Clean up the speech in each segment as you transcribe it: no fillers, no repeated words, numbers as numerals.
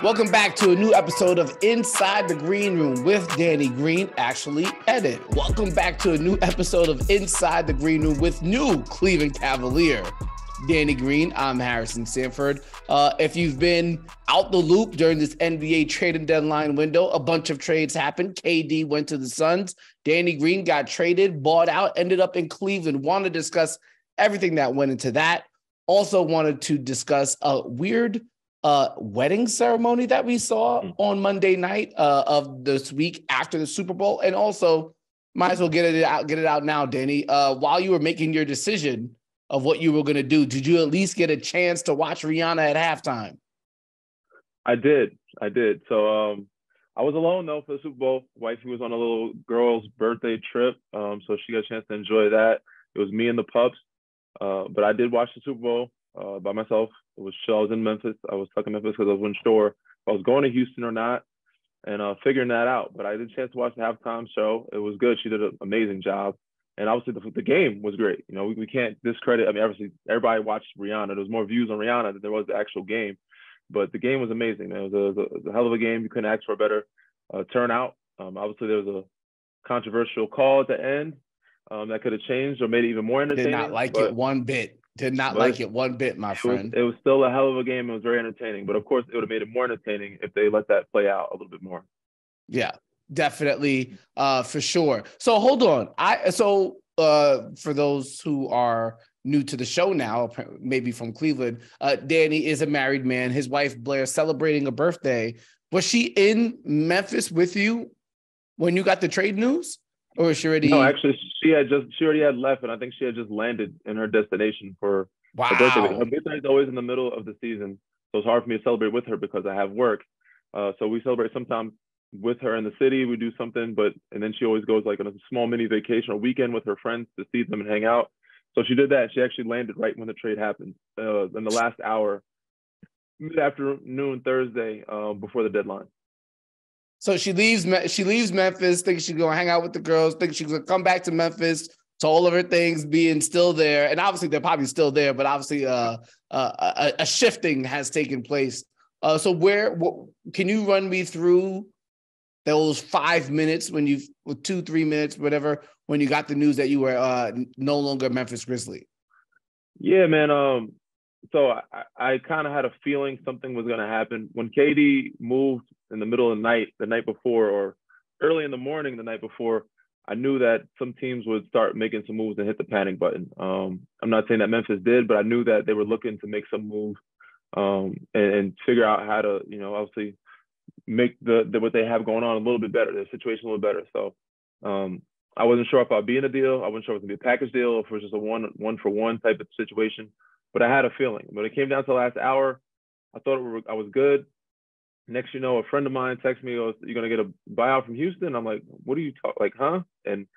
Welcome back to a new episode of Inside the Green Room with Danny Green, actually Edit. Welcome back to a new episode of Inside the Green Room with new Cleveland Cavalier, Danny Green. I'm Harrison Sanford. If you've been out the loop during this NBA trading deadline window, a bunch of trades happened. KD went to the Suns. Danny Green got traded, bought out, ended up in Cleveland. Want to discuss everything that went into that. Also wanted to discuss a weird wedding ceremony that we saw on Monday night of this week after the Super Bowl. And also, might as well get it out now, Danny. While you were making your decision of what you were going to do, did you at least get a chance to watch Rihanna at halftime? I did. So I was alone, though, for the Super Bowl. Wifey was on a little girl's birthday trip, so she got a chance to enjoy that. It was me and the pups. But I did watch the Super Bowl by myself. It was chill. I was in Memphis. I was stuck in Memphis because I wasn't sure if I was going to Houston or not, and figuring that out. But I did a chance to watch the halftime show. It was good. She did an amazing job. And obviously the game was great. You know, we can't discredit. I mean, obviously everybody watched Rihanna. There was more views on Rihanna than there was the actual game. But the game was amazing, man. It was a hell of a game. You couldn't ask for a better turnout. Obviously there was a controversial call at the end that could have changed or made it even more entertaining. Did not like it one bit. Did not like it one bit, my friend. It was still a hell of a game. It was very entertaining. But, of course, it would have made it more entertaining if they let that play out a little bit more. Yeah, definitely, for sure. So, hold on. For those who are new to the show now, maybe from Cleveland, Danny is a married man. His wife, Blair, celebrating a birthday. Was she in Memphis with you when you got the trade news? Or is she already? No, actually, she already had left, and I think she had just landed in her destination for her birthday. Her birthday is always in the middle of the season, so it's hard for me to celebrate with her because I have work. So we celebrate sometimes with her in the city. We do something, and then she always goes like on a small mini vacation or weekend with her friends to see them and hang out. So she did that. She actually landed right when the trade happened, in the last hour, mid-afternoon Thursday, before the deadline. So she leaves Memphis, thinks she's going to hang out with the girls, thinks she's going to come back to Memphis to all of her things being still there. And obviously they're probably still there, but obviously a shifting has taken place. So can you run me through those 5 minutes 2-3 minutes, whatever, when you got the news that you were no longer Memphis Grizzly? Yeah, man. So I kind of had a feeling something was going to happen. When KD moved in the middle of the night before, or early in the morning the night before, I knew that some teams would start making some moves and hit the panic button. I'm not saying that Memphis did, but I knew that they were looking to make some moves and figure out how to, obviously make what they have going on a little bit better, their situation a little better. So I wasn't sure if I'd be in a deal. I wasn't sure if it was going to be a package deal, if it was just a one-for-one type of situation. But I had a feeling. When it came down to the last hour, I thought I was good. Next, a friend of mine texted me, "You're going to get a buyout from Houston?" I'm like, "What are you talking? Like, huh?" And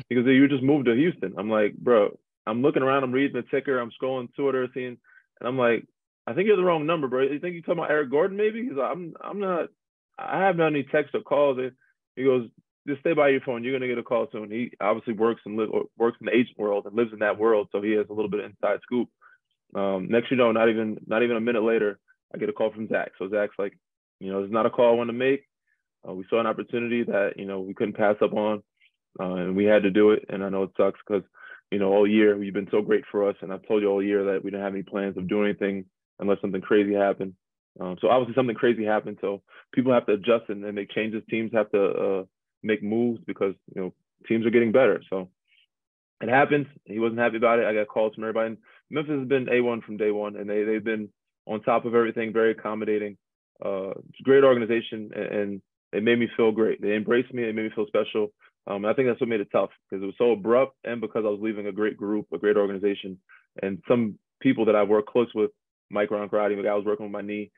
he goes, "You just moved to Houston." I'm like, "Bro," I'm looking around, I'm reading the ticker, I'm scrolling Twitter, seeing, and I'm like, "I think you're the wrong number, bro. You think you're talking about Eric Gordon, maybe?" He's like, "I'm not. I haven't had any texts or calls." He goes, "Just stay by your phone. You're going to get a call soon." He obviously works in the agent world and lives in that world, so he has a little bit of inside scoop. Next, not even a minute later, I get a call from Zach. So Zach's like, it's not a call I want to make. We saw an opportunity that, we couldn't pass up on, and we had to do it. And I know it sucks because, all year you've been so great for us. And I've told you all year that we didn't have any plans of doing anything unless something crazy happened. So obviously something crazy happened. So people have to adjust and make changes. Teams have to make moves because, teams are getting better. So it happens. He wasn't happy about it. I got calls from everybody. And Memphis has been A1 from day one, and they've been on top of everything, very accommodating. It's a great organization, and they made me feel great. They embraced me. They made me feel special. I think that's what made it tough because it was so abrupt, and because I was leaving a great group, a great organization, and some people that I work close with. Mike Roncarati, the guy I was working with my knee.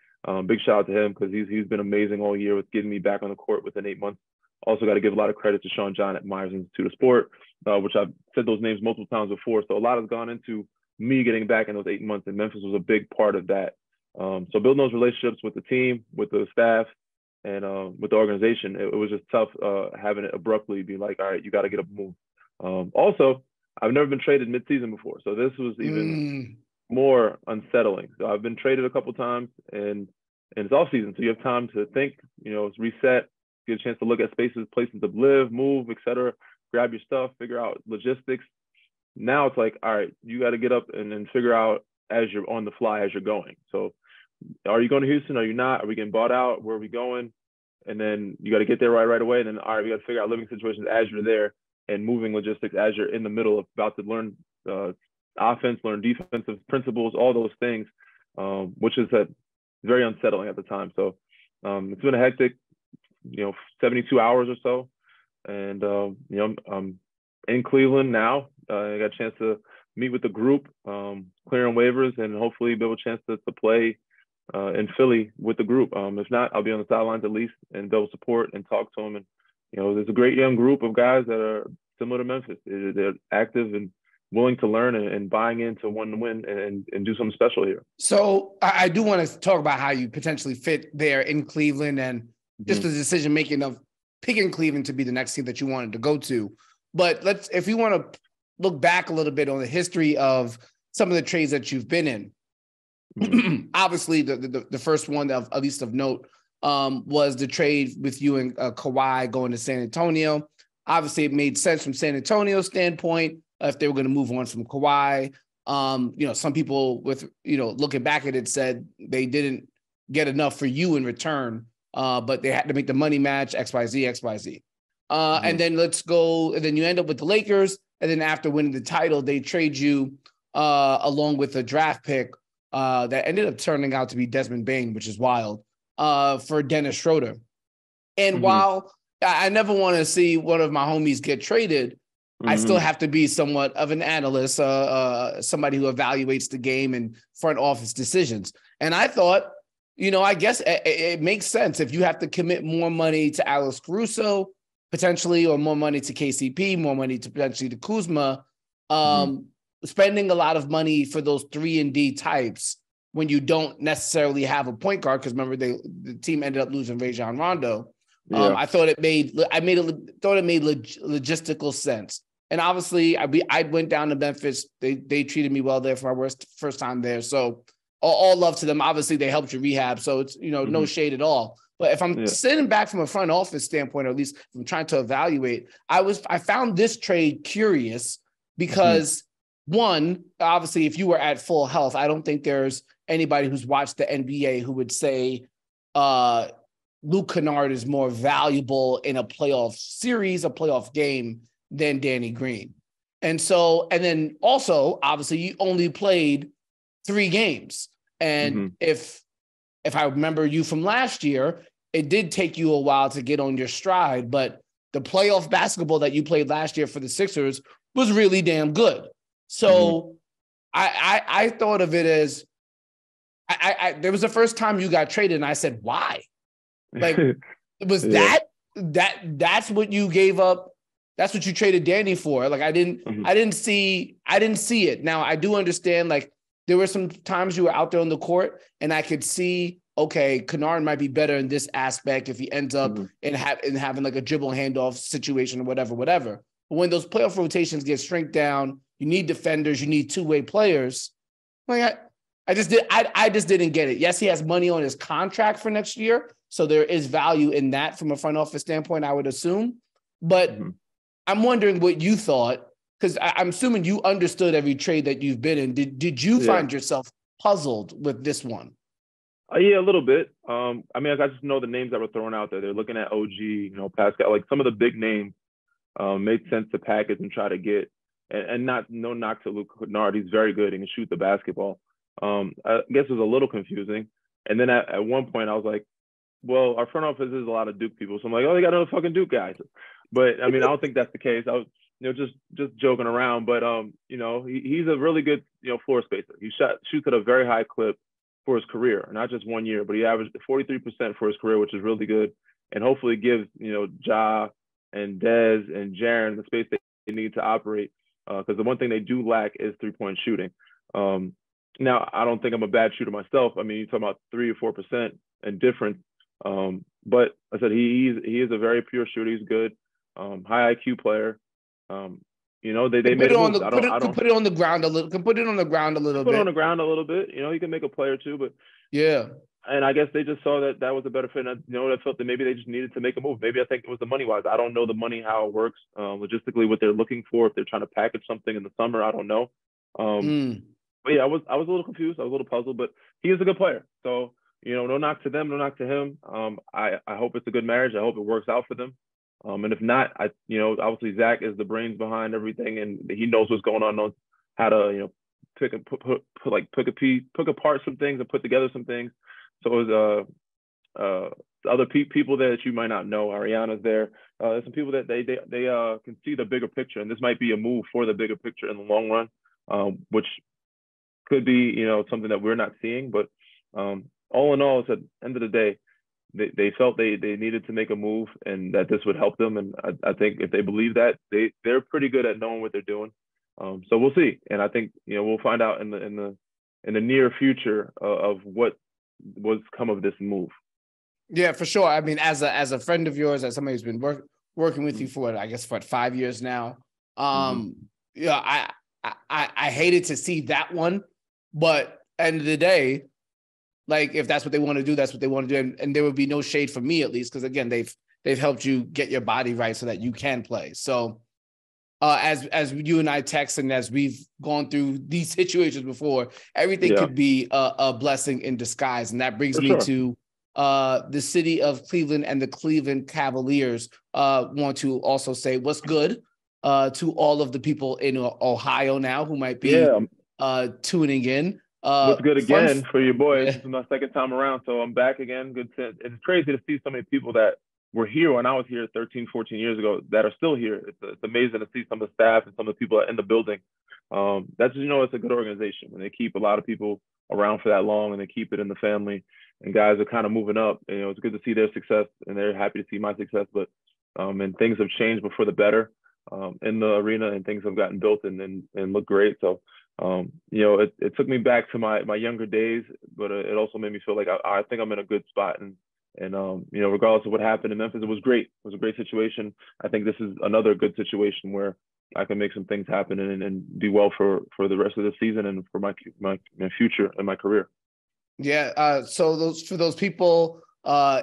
Big shout out to him because he's been amazing all year with getting me back on the court within 8 months. Also got to give a lot of credit to Sean John at Myers Institute of Sport, which I've said those names multiple times before. So a lot has gone into me getting back in those 8 months, and Memphis was a big part of that. So building those relationships with the team, with the staff, and with the organization, it was just tough having it abruptly be like, all right, you got to get up and move. Also, I've never been traded mid-season before, so this was even more unsettling. So I've been traded a couple times, and and it's off season, so you have time to think, reset, get a chance to look at spaces, places to live, move, etc. Grab your stuff, figure out logistics. Now it's like, all right, you got to get up and then figure out as you're on the fly as you're going. So, are you going to Houston? Are you not? Are we getting bought out? Where are we going? And then you got to get there right away. And then, all right, we got to figure out living situations as you're there and moving logistics as you're in the middle of about to learn offense, learn defensive principles, all those things, which is very unsettling at the time. So it's been a hectic, 72 hours or so. And, I'm in Cleveland now. I got a chance to meet with the group, clearing waivers, and hopefully be able a chance to play in Philly with the group. If not, I'll be on the sidelines at least and build support and talk to them. And, there's a great young group of guys that are similar to Memphis. They're active and willing to learn and buying into one to win and do something special here. So I do want to talk about how you potentially fit there in Cleveland and just the decision-making of picking Cleveland to be the next team that you wanted to go to. But if we want to look back a little bit on the history of some of the trades that you've been in, obviously the first one of at least of note was the trade with you and Kawhi going to San Antonio. Obviously, it made sense from San Antonio's standpoint if they were going to move on from Kawhi. Some people looking back at it said they didn't get enough for you in return, but they had to make the money match XYZ. And then and then you end up with the Lakers. And then after winning the title, they trade you along with a draft pick that ended up turning out to be Desmond Bane, which is wild, for Dennis Schroeder. And while I never want to see one of my homies get traded, I still have to be somewhat of an analyst, somebody who evaluates the game and front office decisions. And I thought, I guess it makes sense if you have to commit more money to Alex Caruso, potentially, or more money to KCP, more money to potentially to Kuzma, spending a lot of money for those 3-and-D types when you don't necessarily have a point guard, because remember the team ended up losing Rajon Rondo. I thought it made logistical sense. And obviously, I went down to Memphis. They treated me well there for my first time there. So all love to them. Obviously, they helped you rehab. So it's no shade at all. But if I'm sitting back from a front office standpoint, or at least if I'm trying to evaluate, I found this trade curious because one, obviously, if you were at full health, I don't think there's anybody who's watched the NBA who would say Luke Kennard is more valuable in a playoff series, a playoff game than Danny Green. And then also, obviously, you only played 3 games. And if I remember you from last year, it did take you a while to get on your stride, but the playoff basketball that you played last year for the Sixers was really damn good. So I thought of it as there was the first time you got traded and I said, why? Like, was that's what you gave up? That's what you traded Danny for? Like, I didn't see it. Now I do understand, like, there were some times you were out there on the court and I could see, okay, Kennard might be better in this aspect if he ends up in having like a dribble handoff situation or whatever. But when those playoff rotations get shrink down, you need defenders, you need two-way players. Like I just didn't get it. Yes, he has money on his contract for next year, so there is value in that from a front office standpoint, I would assume. But I'm wondering what you thought, because I'm assuming you understood every trade that you've been in. Did you find yourself puzzled with this one? Yeah, a little bit. I mean, I just know the names that were thrown out there. They're looking at OG, Pascal, like some of the big names made sense to package and try to get. And no knock to Luke Kennard. He's very good. He can shoot the basketball. I guess it was a little confusing. And then at one point I was like, well, our front office is a lot of Duke people. So I'm like, oh, they got another fucking Duke guys. But I mean, I don't think that's the case. I was, just joking around. But he's a really good, floor spacer. He shoots at a very high clip for his career, not just 1 year, but he averaged 43% for his career, which is really good. And hopefully gives, Ja and Dez and Jaren the space they need to operate. Because the one thing they do lack is 3-point shooting. Now, I don't think I'm a bad shooter myself. I mean, you're talking about 3 or 4% and difference. But I said he is a very pure shooter. He's good, high IQ player. They made it on put it on the ground a little. Can put it on the ground a little bit. Put it on the ground a little bit. He can make a play or two, but yeah. And I guess they just saw that that was a better fit. And, I felt that maybe they just needed to make a move. Maybe I think it was the money wise. I don't know the money, how it works logistically, what they're looking for. If they're trying to package something in the summer, I don't know. Mm. But yeah, I was a little confused. I was a little puzzled, but he is a good player. So, no knock to them, no knock to him. I hope it's a good marriage. I hope it works out for them. And if not, obviously Zach is the brains behind everything, and he knows what's going on, knows how to, pick apart some things and put together some things. So it was other people there that you might not know. Ariana's there. There's some people that they can see the bigger picture, and this might be a move for the bigger picture in the long run, which could be something that we're not seeing. But all in all, it's at the end of the day, they felt they needed to make a move and that this would help them. And I think if they believe that, they're pretty good at knowing what they're doing. So we'll see. And I think we'll find out in the near future of what was come of this move. Yeah, for sure. I mean, as a friend of yours, as somebody who's been working with you for, I guess, for 5 years now, I hated to see that one, but end of the day, like if that's what they want to do, that's what they want to do, and there would be no shade from me at least, because again, they've helped you get your body right so that you can play. So, as you and I text, and as we've gone through these situations before, everything could be a blessing in disguise, and that brings me to the city of Cleveland and the Cleveland Cavaliers. Want to also say what's good to all of the people in Ohio now who might be tuning in. What's good again for your boys? This is my second time around, so I'm back again. It's crazy to see so many people that were here when I was here 13, 14 years ago that are still here. It's amazing to see some of the staff and some of the people in the building. That's it's a good organization, and they keep a lot of people around for that long, and they keep it in the family. And guys are kind of moving up. It's good to see their success, and they're happy to see my success. But and things have changed but for the better in the arena, and things have gotten built and look great. So it took me back to my younger days, but it also made me feel like I think I'm in a good spot. And regardless of what happened in Memphis, it was great. It was a great situation. I think this is another good situation where I can make some things happen and do well for the rest of the season and for my future and my career. Yeah. So for those people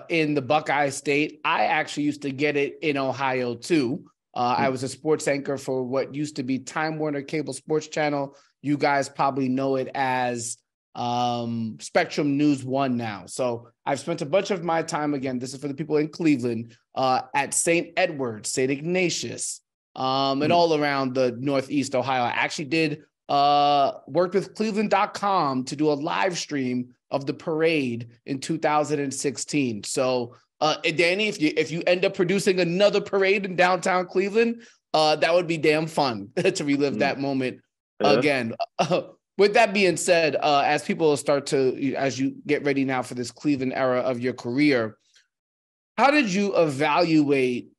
in the Buckeye State, I actually used to get it in Ohio too. I was a sports anchor for what used to be Time Warner Cable Sports Channel. You guys probably know it as Spectrum News 1 now. So I've spent a bunch of my time, again, this is for the people in Cleveland, at St. Edward, St. Ignatius, and all around the Northeast Ohio. I actually did worked with Cleveland.com to do a live stream of the parade in 2016. So Danny, if you end up producing another parade in downtown Cleveland, that would be damn fun to relive that moment again. With that being said, as people start to, as you get ready now for this Cleveland era of your career, how did you evaluate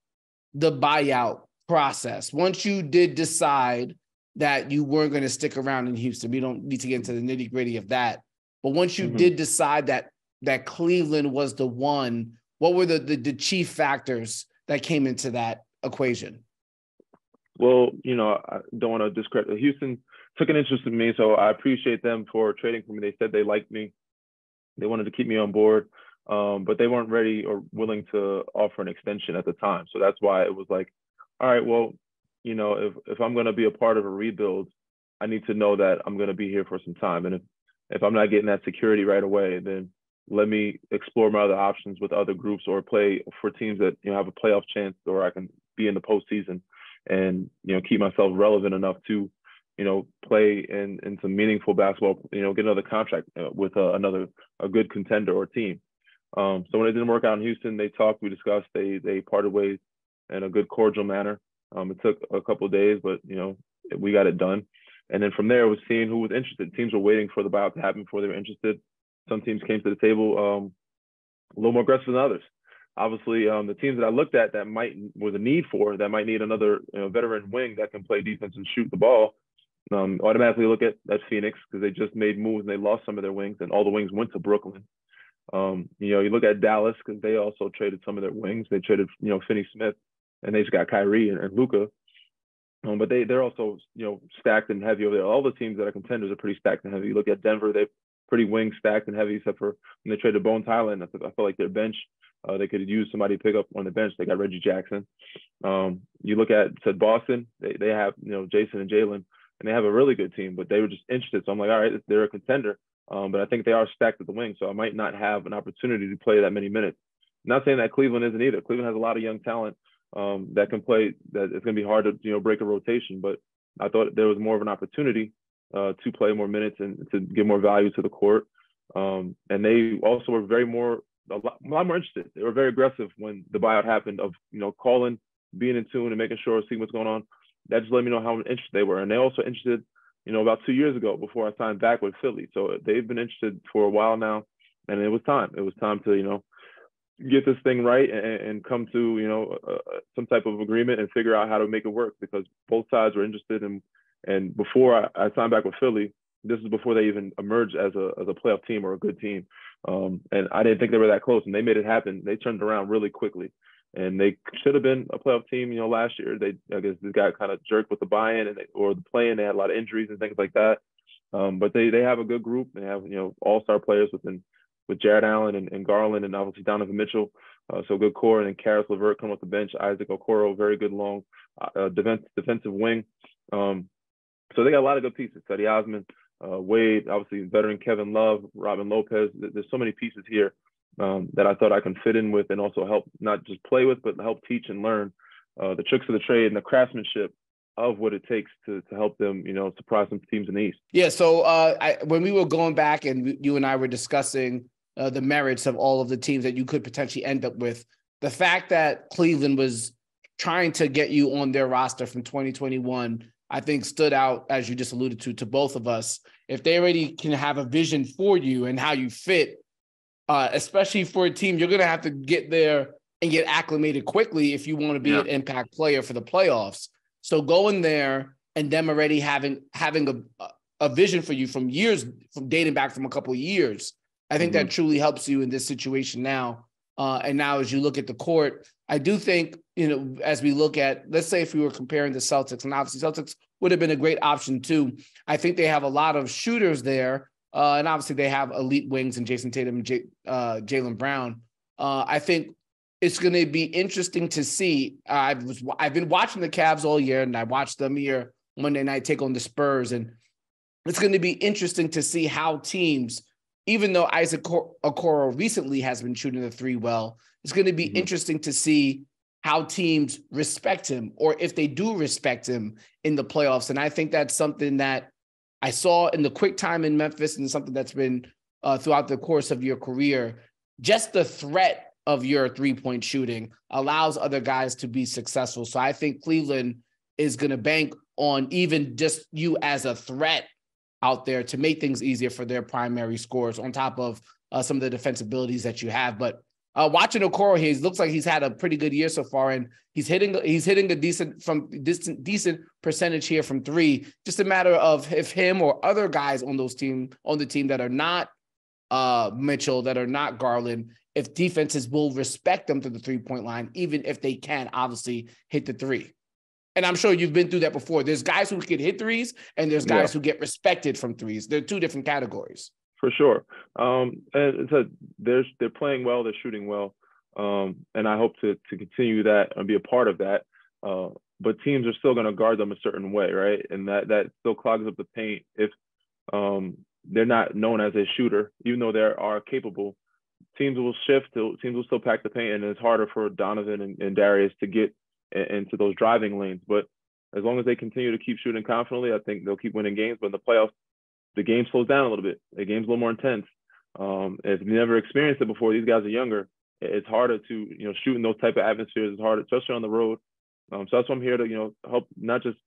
the buyout process once you did decide that you weren't going to stick around in Houston? We don't need to get into the nitty gritty of that, but once you did decide that Cleveland was the one, what were the chief factors that came into that equation? Well, I don't want to discredit. Houston took an interest in me, so I appreciate them for trading for me. They said they liked me. They wanted to keep me on board, but they weren't ready or willing to offer an extension at the time. So that's why it was like, all right, well, if I'm going to be a part of a rebuild, I need to know that I'm going to be here for some time. And if I'm not getting that security right away, then let me explore my other options with other groups or play for teams that have a playoff chance, or I can be in the postseason and keep myself relevant enough to play in some meaningful basketball. Get another contract with a good contender or team. So when it didn't work out in Houston, they talked, we discussed, they parted ways in a good, cordial manner. It took a couple of days, but we got it done. And then from there, it was seeing who was interested. Teams were waiting for the buyout to happen before they were interested. Some teams came to the table a little more aggressive than others. Obviously, the teams that I looked at that was a need for, that might need another veteran wing that can play defense and shoot the ball, automatically look at Phoenix, because they just made moves and they lost some of their wings, and all the wings went to Brooklyn. You look at Dallas, because they also traded some of their wings. They traded Finney Smith, and they just got Kyrie and Luka. But they're also stacked and heavy over there. All the teams that are contenders are pretty stacked and heavy. You look at Denver, pretty wing stacked and heavy, except for when they traded Bone Thailand. I feel like their bench, they could use somebody to pick up on the bench. They got Reggie Jackson. You look at Boston, they have, Jason and Jalen, and they have a really good team, but they were just interested. So I'm like, all right, they're a contender. But I think they are stacked at the wing, so I might not have an opportunity to play that many minutes. Not saying that Cleveland isn't either. Cleveland has a lot of young talent that can play. That it's going to be hard to break a rotation. But I thought there was more of an opportunity to play more minutes and to give more value to the court. And they also were a lot more interested. They were very aggressive when the buyout happened. Of calling, being in tune, and making sure seeing what's going on. That just let me know how interested they were. And they also interested, about 2 years ago before I signed back with Philly. So they've been interested for a while now, and it was time. It was time to get this thing right and come to some type of agreement and figure out how to make it work, because both sides were interested. And before I signed back with Philly, this is before they even emerged as a playoff team or a good team. And I didn't think they were that close, and they made it happen. They turned around really quickly, and they should have been a playoff team. Last year I guess this got kind of jerked with the buy-in or the play-in. They had a lot of injuries and things like that. But they have a good group. They have all-star players with Jared Allen and Garland, and obviously Donovan Mitchell. So good core, and then Karis LeVert coming off the bench. Isaac Okoro, very good long defensive wing. So they got a lot of good pieces. Cedi Osman, Wade, obviously veteran Kevin Love, Robin Lopez. There's so many pieces here that I thought I can fit in with, and also help not just play with, but help teach and learn the tricks of the trade and the craftsmanship of what it takes to help them, surprise some teams in the East. Yeah. So when we were going back and you and I were discussing the merits of all of the teams that you could potentially end up with, the fact that Cleveland was trying to get you on their roster from 2021, I think stood out, as you just alluded to both of us. If they already can have a vision for you and how you fit, especially for a team, you're going to have to get there and get acclimated quickly if you want to be an impact player for the playoffs. So going there and them already having a vision for you from dating back from a couple of years, I think that truly helps you in this situation now. And now as you look at the court, I do think, as we look at, let's say if we were comparing the Celtics, and obviously Celtics would have been a great option too. I think they have a lot of shooters there. And obviously they have elite wings in Jason Tatum and Jaylen Brown. I think it's going to be interesting to see. I've been watching the Cavs all year, and I watched them here Monday night take on the Spurs. And it's going to be interesting to see how teams, even though Isaac Okoro recently has been shooting the three well, it's going to be interesting to see how teams respect him, or if they do respect him in the playoffs. And I think that's something that I saw in the quick time in Memphis, and something that's been throughout the course of your career. Just the threat of your three-point shooting allows other guys to be successful. So I think Cleveland is going to bank on even just you as a threat out there to make things easier for their primary scorers, on top of some of the defensive abilities that you have. But watching Okoro here, it looks like he's had a pretty good year so far, and he's hitting a decent percentage here from three. Just a matter of if him or other guys on the team that are not Mitchell, that are not Garland, if defenses will respect them to the 3-point line, even if they can obviously hit the three. And I'm sure you've been through that before. There's guys who can hit threes, and there's guys who get respected from threes. They're two different categories. For sure. And they're playing well, they're shooting well. And I hope to continue that and be a part of that. But teams are still going to guard them a certain way, right? And that still clogs up the paint if they're not known as a shooter, even though they are capable. Teams will shift, teams will still pack the paint, and it's harder for Donovan and Darius to get into those driving lanes. But as long as they continue to keep shooting confidently, I think they'll keep winning games. But in the playoffs, the game slows down a little bit. The game's a little more intense. If you never experienced it before, these guys are younger. It's harder to shoot in those type of atmospheres. It's harder, especially on the road. So that's why I'm here to help not just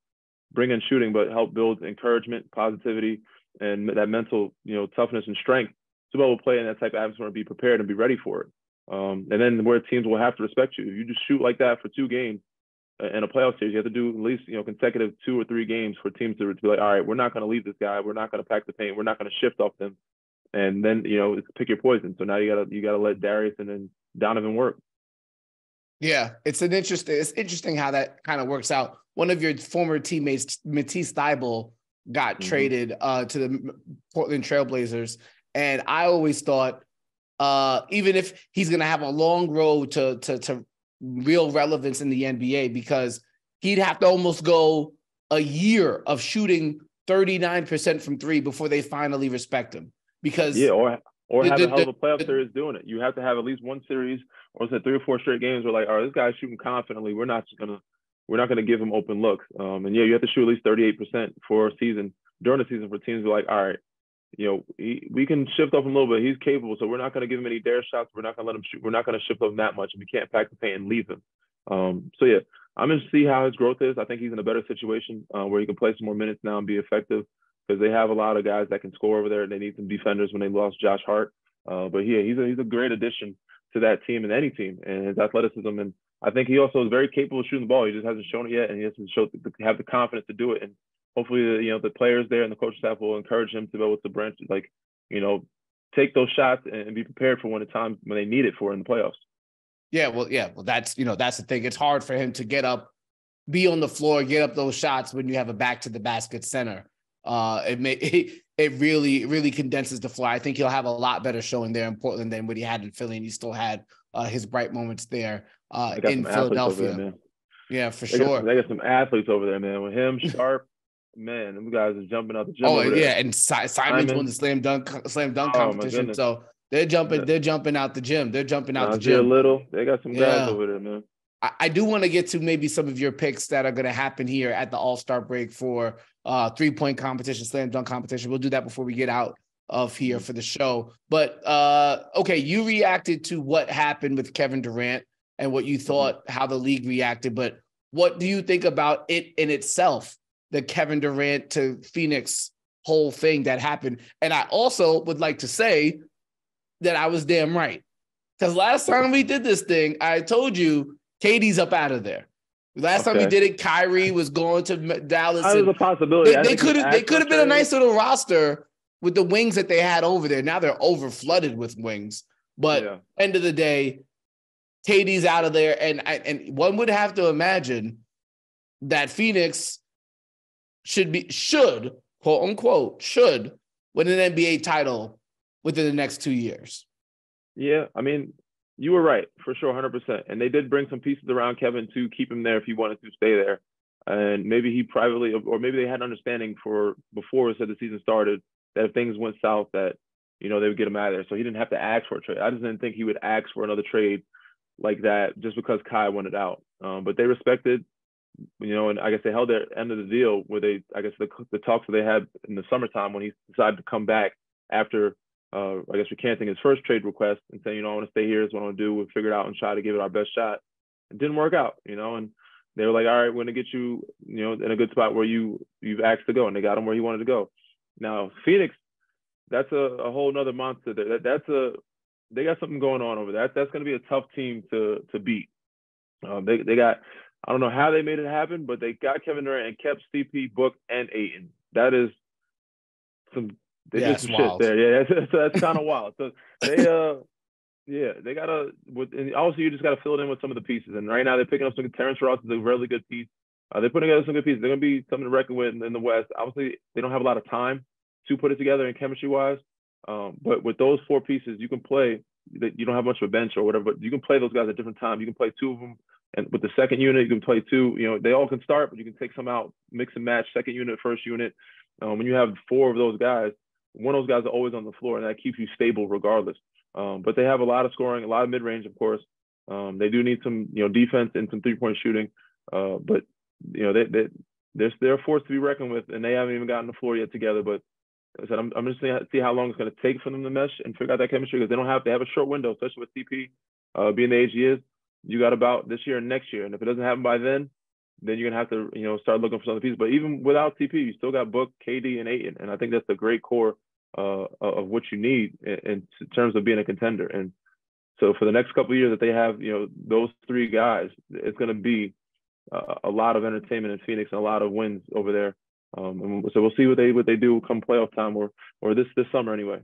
bring in shooting, but help build encouragement, positivity, and that mental toughness and strength to be able to play in that type of atmosphere and be prepared and be ready for it. And then where teams will have to respect you. If you just shoot like that for 2 games in a playoff series, you have to do at least consecutive 2 or 3 games for teams to be like, all right, we're not going to leave this guy. We're not going to pack the paint. We're not going to shift off them. And then it's pick your poison. So now you gotta let Darius and then Donovan work. Yeah, it's interesting how that kind of works out. One of your former teammates, Matisse Thybulle, got traded to the Portland Trailblazers, And I always thought, even if he's going to have a long road to real relevance in the NBA, because he'd have to almost go a year of shooting 39% from three before they finally respect him. Because or have a hell of a playoff series doing it. You have to have at least one series, or is it 3 or 4 straight games where like, all right, this guy's shooting confidently. We're not gonna give him open looks. And you have to shoot at least 38% for a season during the season for teams who are like, all right, we can shift off him a little bit. He's capable, so we're not going to give him any dare shots. We're not going to let him shoot. We're not going to shift off that much, and we can't pack the paint and leave him. So yeah, I'm going to see how his growth is. I think he's in a better situation where he can play some more minutes now and be effective, because they have a lot of guys that can score over there. They need some defenders when they lost Josh Hart. But yeah, he's a great addition to that team and any team, and his athleticism. And I think he also is very capable of shooting the ball. He just hasn't shown it yet, and he hasn't have the confidence to do it. And hopefully, the players there and the coaching staff will encourage him to be able to branch, take those shots and be prepared for when they need it for in the playoffs. Well, that's the thing. It's hard for him to get up, be on the floor, get up those shots when you have a back to the basket center. It really condenses the floor. I think he'll have a lot better showing there in Portland than what he had in Philly, and he still had his bright moments there in Philadelphia. There, yeah, for sure. They got some athletes over there, man. With him, Sharp, man, them guys is jumping out the gym. Oh yeah, and Simon's won the slam dunk competition, so they're jumping out the gym. They're jumping out the gym. Little, they got some guys over there, man. I do want to get to maybe some of your picks that are going to happen here at the All-Star break for 3-point competition, slam dunk competition. We'll do that before we get out of here for the show. But okay, you reacted to what happened with Kevin Durant and what you thought, how the league reacted. But what do you think about it in itself, the Kevin Durant to Phoenix whole thing that happened? And I also would like to say that I was damn right, because last time we did this thing, I told you KD's up out of there. Last time we did it, Kyrie was going to Dallas. That was a possibility. They could have been a nice little roster with the wings that they had over there. Now they're over flooded with wings. But end of the day, KD's out of there, and one would have to imagine that Phoenix should quote unquote win an NBA title within the next 2 years. Yeah, I mean, you were right, for sure, 100%. And they did bring some pieces around Kevin to keep him there if he wanted to stay there. And maybe he privately, or maybe they had an understanding before the season started, that if things went south, that, they would get him out of there. So he didn't have to ask for a trade. I just didn't think he would ask for another trade like that just because Kai wanted out. But they respected, and I guess they held their end of the deal where the talks that they had in the summertime when he decided to come back after recanting his first trade request and saying, I want to stay here, is what I want to do. We'll figure it out and try to give it our best shot. It didn't work out, and they were like, all right, we're going to get you, in a good spot where you've asked to go, and they got him where he wanted to go. Now, Phoenix, that's a whole nother monster there. They got something going on over there. That's going to be a tough team to beat. They got, I don't know how they made it happen, but they got Kevin Durant and kept CP, Book, and Ayton. That is some shit there. Yeah, that's kind of wild. So they gotta. And also you just gotta fill it in with some of the pieces. And right now they're picking up some. Terrence Ross is a really good piece. They're putting together some good pieces. They're gonna be something to reckon with in the West. Obviously, they don't have a lot of time to put it together in chemistry wise. But with those 4 pieces, you can play. You don't have much of a bench or whatever, but you can play those guys at different times. You can play 2 of them, and with the second unit, you can play 2. They all can start, but you can take some out, mix and match. Second unit, first unit. When you have 4 of those guys, one of those guys are always on the floor, and that keeps you stable regardless. But they have a lot of scoring, a lot of mid-range, of course. They do need some, defense and some 3-point shooting. But they're a force to be reckoned with, and they haven't even gotten the floor yet together. But as I said, I'm just going to see how long it's going to take for them to mesh and figure out that chemistry, because they have a short window, especially with CP being the age he is. You got about this year and next year, and if it doesn't happen by then you're gonna have to, start looking for some other pieces. But even without CP, you still got Book, KD, and Ayton, and I think that's the great core of what you need in terms of being a contender. And so for the next couple of years that they have, those 3 guys, it's gonna be a lot of entertainment in Phoenix and a lot of wins over there. And so we'll see what they do come playoff time or this summer anyway.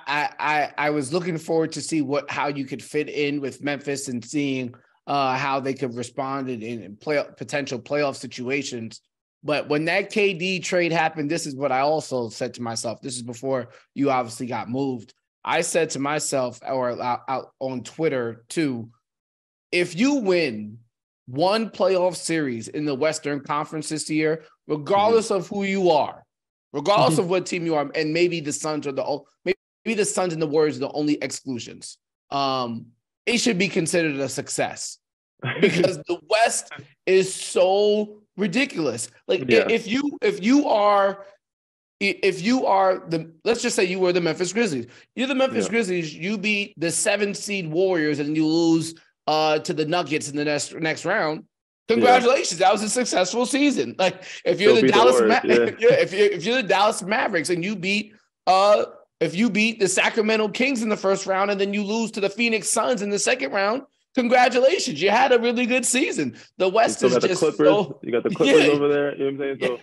I was looking forward to see how you could fit in with Memphis and seeing how they could respond in potential playoff situations. But when that KD trade happened, this is what I also said to myself. This is before you obviously got moved. I said to myself, or out on Twitter too, if you win one playoff series in the Western Conference this year, regardless of who you are, regardless of what team you are, and maybe the Suns and the Warriors are the only exclusions, it should be considered a success because the West is so ridiculous. Like if you are let's just say you were the Memphis Grizzlies. You're the Memphis Grizzlies. You beat the 7 seed Warriors and you lose to the Nuggets in the next round. Congratulations, that was a successful season. Like if you're the Dallas, if you're the Dallas Mavericks and you beat if you beat the Sacramento Kings in the first round and then you lose to the Phoenix Suns in the second round, congratulations, you had a really good season. The West is just so you got the Clippers over there. You know what I'm saying? So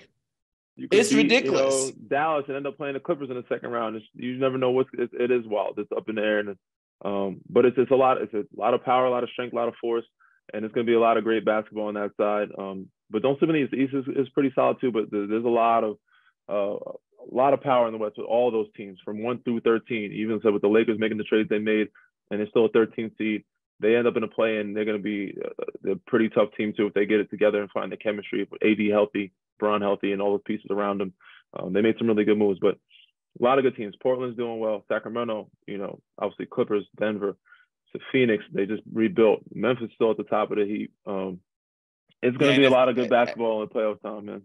it's ridiculous. Dallas and end up playing the Clippers in the second round. You never know it is wild. It's up in the air, and but it's a lot. It's a lot of power, a lot of strength, a lot of force, and it's going to be a lot of great basketball on that side. But don't sleep on the East. The East is pretty solid too. But there's a lot of power in the West with all those teams from 1 through 13. Even so, with the Lakers making the trades they made, and they're still a 13th seed, they end up in a play, and they're going to be a pretty tough team too if they get it together and find the chemistry with AD healthy, Braun healthy, and all the pieces around them. They made some really good moves, but a lot of good teams. Portland's doing well. Sacramento, obviously Clippers, Denver, so Phoenix, they just rebuilt. Memphis still at the top of the heap. It's going to be a lot of good basketball in the playoff time, man.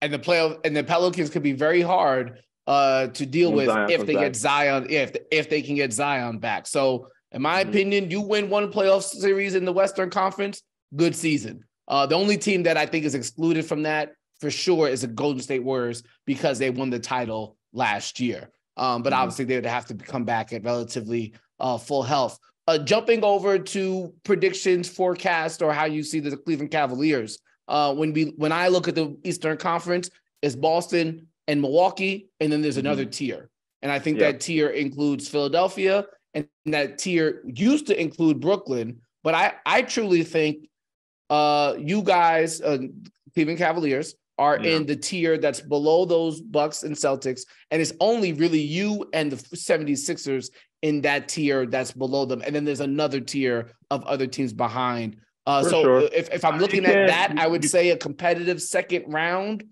And the Pelicans could be very hard to deal with if they get Zion, if they can get Zion back. So in my opinion, you win one playoff series in the Western Conference, good season. The only team that I think is excluded from that for sure is the Golden State Warriors because they won the title last year. But obviously they would have to come back at relatively full health. Jumping over to predictions, forecast, or how you see the Cleveland Cavaliers. When I look at the Eastern Conference, it's Boston and Milwaukee, and then there's another tier. And I think that tier includes Philadelphia, and that tier used to include Brooklyn. But I truly think you guys, Cleveland Cavaliers, are in the tier that's below those Bucks and Celtics. And it's only really you and the 76ers in that tier that's below them. And then there's another tier of other teams behind. If I'm looking at that, I would say a competitive second round.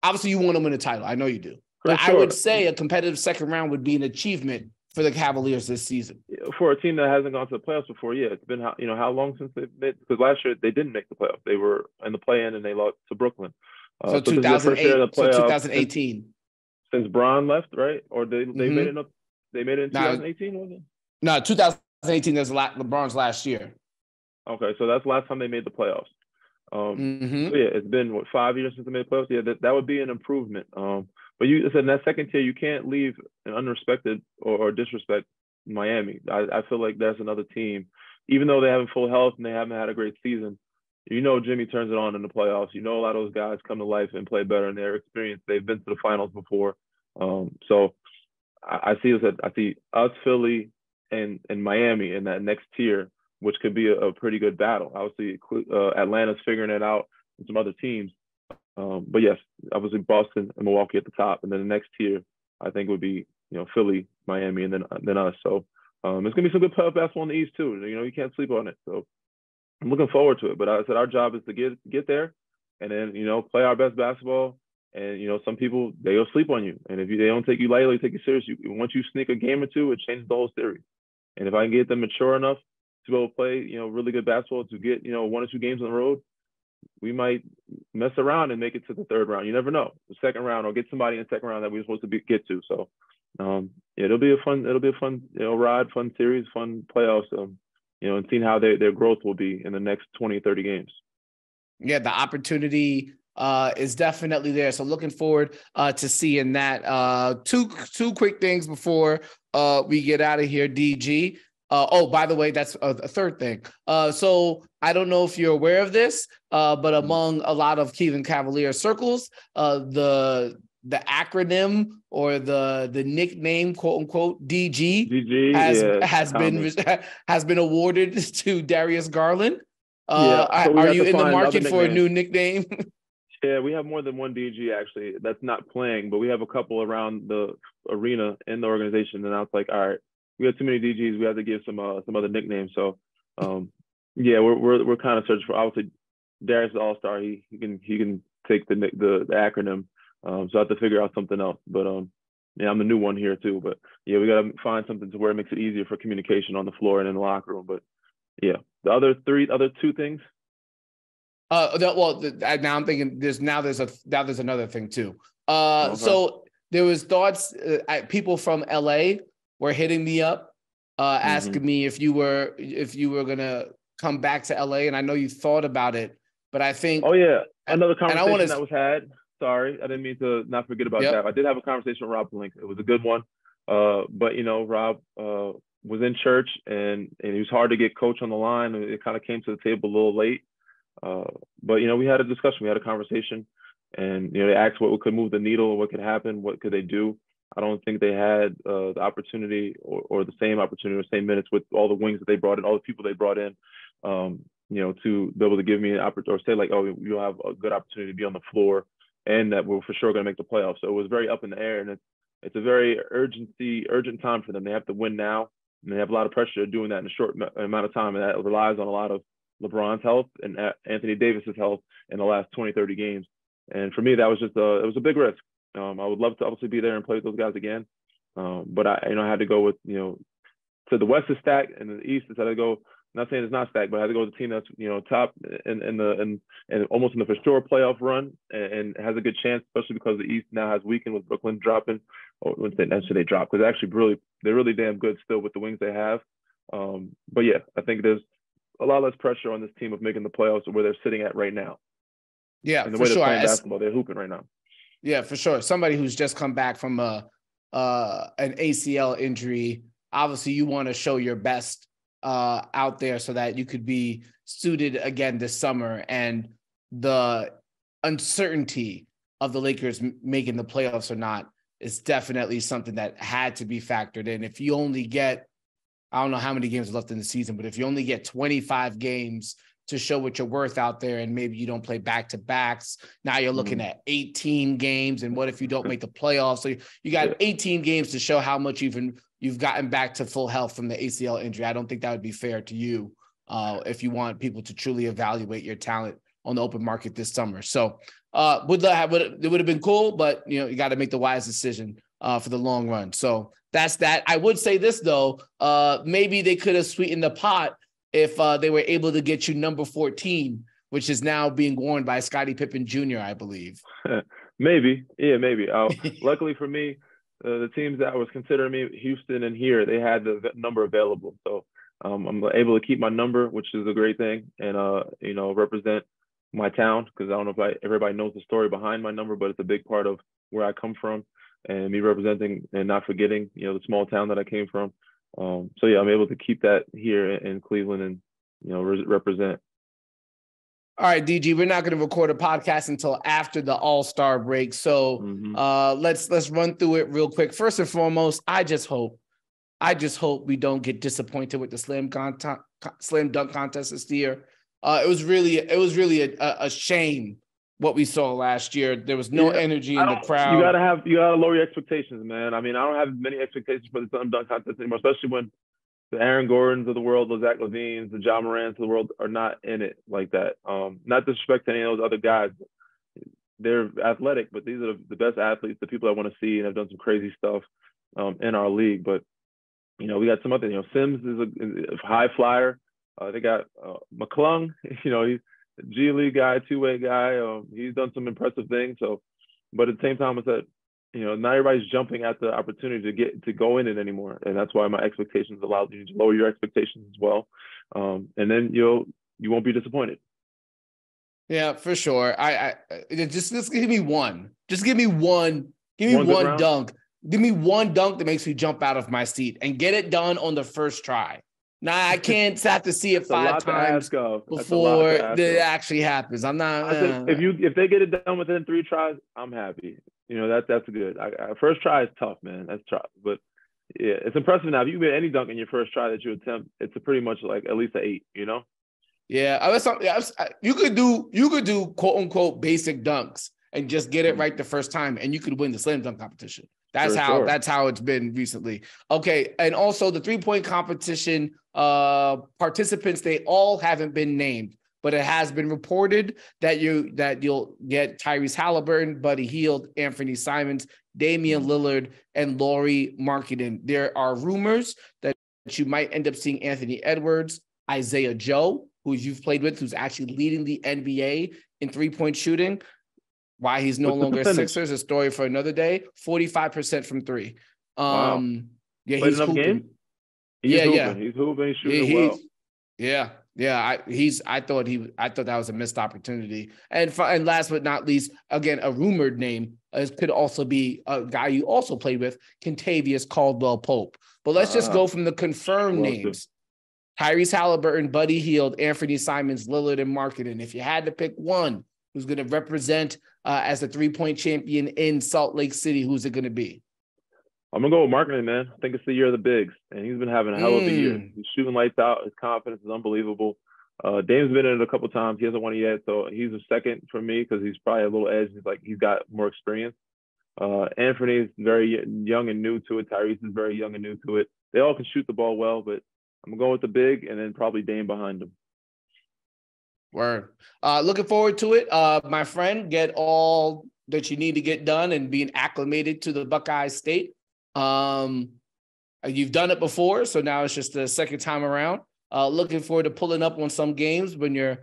Obviously, you want to win a title. I know you do. But I would say a competitive second round would be an achievement for the Cavaliers this season. For a team that hasn't gone to the playoffs before, it's been how long since they've made? Because last year they didn't make the playoffs. They were in the play-in and they lost to Brooklyn. So 2008, 2018. Since Braun left, right? Or they made it up. They made it in 2018, was it? No, 2018 is LeBron's last year. Okay, so that's the last time they made the playoffs. So it's been 5 years since they made the playoffs. Yeah, that would be an improvement. But you said in that second tier, you can't leave an unrespected or disrespect Miami. I feel like that's another team, even though they haven't full health and they haven't had a great season. Jimmy turns it on in the playoffs. A lot of those guys come to life and play better in their experience. They've been to the finals before. So I see us, Philly, and Miami in that next tier, which could be a pretty good battle. Obviously, Atlanta's figuring it out and some other teams. But yes, obviously Boston and Milwaukee at the top. And then the next tier, I think, would be, Philly, Miami, and then us. So it's going to be some good playoff basketball in the East, too. You can't sleep on it. So I'm looking forward to it. But I said our job is to get there and then, play our best basketball. And, some people, they'll sleep on you. And if they don't take you lightly, take you seriously, once you sneak a game or two, it changes the whole series. And if I can get them mature enough to be able to play, really good basketball, to get, 1 or 2 games on the road, we might mess around and make it to the third round. You never know. The second round, or get somebody in the second round that we're supposed to get to. So, it'll be a fun, ride, fun series, fun playoffs, and seeing how their growth will be in the next 20, 30 games. Yeah, the opportunity is definitely there. So looking forward to seeing that. Two quick things before we get out of here, DG. By the way, that's a third thing. So I don't know if you're aware of this, but among a lot of Cleveland Cavalier circles, the acronym or the nickname, quote unquote, DG has been awarded to Darius Garland. Are you in the market for a new nickname? Yeah, we have more than one DG actually that's not playing, but we have a couple around the arena in the organization. And I was like, all right, we have too many DGs. We have to give some other nicknames. So, yeah, we're kind of searching for. Obviously, Darius is all-star. He can take the acronym. So I have to figure out something else. But yeah, I'm the new one here too. But yeah, we got to find something to where it makes it easier for communication on the floor and in the locker room. But yeah, the other two things. Now I'm thinking there's another thing too. Okay. So there was thoughts. People from LA were hitting me up, asking me if you were gonna come back to LA, and I know you thought about it, but I think. Oh yeah, another conversation that was had. Sorry, I didn't mean to not forget about that. I did have a conversation with Rob Blink. It was a good one. But Rob was in church and it was hard to get coach on the line. It kind of came to the table a little late. But we had a discussion, we had a conversation, and they asked what could move the needle, what could happen, what could they do. I don't think they had the opportunity or the same opportunity or same minutes with all the wings that they brought in, all the people they brought in, to be able to give me an opportunity or say like, oh, you'll have a good opportunity to be on the floor and that we're for sure going to make the playoffs. So it was very up in the air, and it's a very urgent time for them. They have to win now, and they have a lot of pressure doing that in a short amount of time, and that relies on a lot of LeBron's health and Anthony Davis's health in the last 20, 30 games. And for me, that was just it was a big risk. I would love to obviously be there and play with those guys again. But I had to go with, to the West is stacked and the East is had to go. I'm not saying it's not stacked, but I had to go with the team that's, top and almost in the for sure playoff run and has a good chance, especially because the East now has weakened with Brooklyn dropping. Or they drop, because they're really damn good still with the wings they have. But yeah, I think there's a lot less pressure on this team of making the playoffs where they're sitting at right now. Yeah, and the way they're playing basketball, they're hooping right now. Yeah, for sure. Somebody who's just come back from an ACL injury, obviously you want to show your best out there so that you could be suited again this summer. And the uncertainty of the Lakers making the playoffs or not is definitely something that had to be factored in. If you only get, I don't know how many games are left in the season, but if you only get 25 games to show what you're worth out there, and maybe you don't play back-to-backs, now you're looking at 18 games. And what if you don't make the playoffs? So you got 18 games to show how much you've gotten back to full health from the ACL injury. I don't think that would be fair to you if you want people to truly evaluate your talent on the open market this summer. So it would have been cool, but you got to make the wise decision for the long run. So that's that. I would say this though, maybe they could have sweetened the pot if they were able to get you number 14, which is now being worn by Scottie Pippen Jr., I believe. Maybe. Yeah, maybe. Luckily for me, the teams that was considering me, Houston and here, they had the number available. So I'm able to keep my number, which is a great thing, and, represent my town, because I don't know if everybody knows the story behind my number, but it's a big part of where I come from and me representing and not forgetting, the small town that I came from. So yeah, I'm able to keep that here in Cleveland and, represent. All right, DG, we're not going to record a podcast until after the All-Star break. So let's run through it real quick. First and foremost, I just hope we don't get disappointed with the slam dunk contest this year. It was really a shame what we saw last year. There was no energy in the crowd. You gotta lower your expectations, man. I mean, I don't have many expectations for the slam dunk contest anymore, especially when the Aaron Gordons of the world, the Zach LaVines, the John Morants of the world are not in it like that. Not disrespect to any of those other guys. They're athletic, but these are the best athletes, the people I want to see and have done some crazy stuff in our league. But, we got some other, Sims is a high flyer. They got McClung, he's a G League guy, two-way guy. He's done some impressive things. So, but at the same time, it's that, not everybody's jumping at the opportunity to go in it anymore. And that's why my expectations allow you to lower your expectations as well. And then you won't be disappointed. Yeah, for sure. I just give me one. Just give me one. Give me one dunk. Give me one dunk that makes me jump out of my seat and get it done on the first try. Now, I can't have to see it 5 times before it actually happens. I'm not. If they get it done within 3 tries, I'm happy. That's good. First try is tough, man. That's tough. But yeah, it's impressive now. If you get any dunk in your first try that you attempt, it's pretty much like at least an 8. Yeah, you could do quote unquote basic dunks and just get it right the first time, and you could win the slam dunk competition. That's how it's been recently. Okay, and also the 3-point competition participants, they all haven't been named, but it has been reported that you'll get Tyrese Halliburton, Buddy Hield, Anthony Simons, Damian Lillard, and Lauri Markkanen. There are rumors that you might end up seeing Anthony Edwards, Isaiah Joe, who you've played with, who's actually leading the NBA in 3-point shooting. Why he's no longer a Sixers, a story for another day. 45% from 3. Wow. Yeah, he's hooping. He's hooping. He's shooting well. I thought that was a missed opportunity. And last but not least, again, a rumored name could also be a guy you also played with, Kentavious Caldwell-Pope. But let's just go from the confirmed names. Tyrese Halliburton, Buddy Hield, Anthony Simons, Lillard, and Markkanen. If you had to pick one who's going to represent as a 3-point champion in Salt Lake City, who's it going to be? I'm going to go with Markkanen, man. I think it's the year of the bigs, and he's been having a hell of a year. He's shooting lights out. His confidence is unbelievable. Dame's been in it a couple times. He hasn't won it yet, so he's a second for me because he's probably a little edge. He's got more experience. Anthony's very young and new to it. Tyrese is very young and new to it. They all can shoot the ball well, but I'm going with the big and then probably Dame behind him. Word. Looking forward to it. My friend, get all that you need to get done and being acclimated to the Buckeye State. You've done it before, so now it's just the second time around. Looking forward to pulling up on some games when you're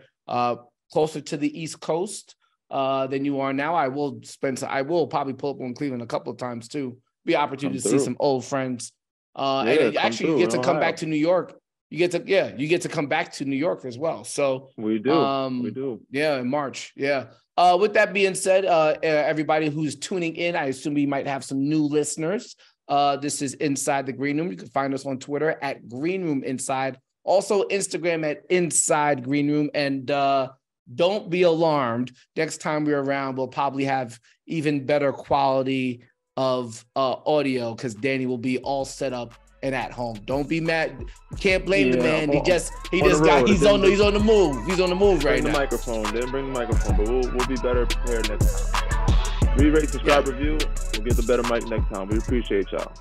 closer to the East Coast than you are now. I will probably pull up on Cleveland a couple of times too. Be an opportunity to see some old friends. And actually, you get to come back to New York. You get to come back to New York as well. So we do. Yeah, in March. Yeah. With that being said, everybody who's tuning in, I assume we might have some new listeners. This is Inside the Green Room. You can find us on Twitter at Green Room Inside. Also Instagram at Inside Green Room. And don't be alarmed. Next time we're around, we'll probably have even better quality of audio because Danny will be all set up and at home. Don't be mad. You can't blame the man. He's on the move. He's on the move right now. Didn't bring the microphone, but we'll be better prepared next time. Re-rate, subscribe, review. We'll get the better mic next time. We appreciate y'all.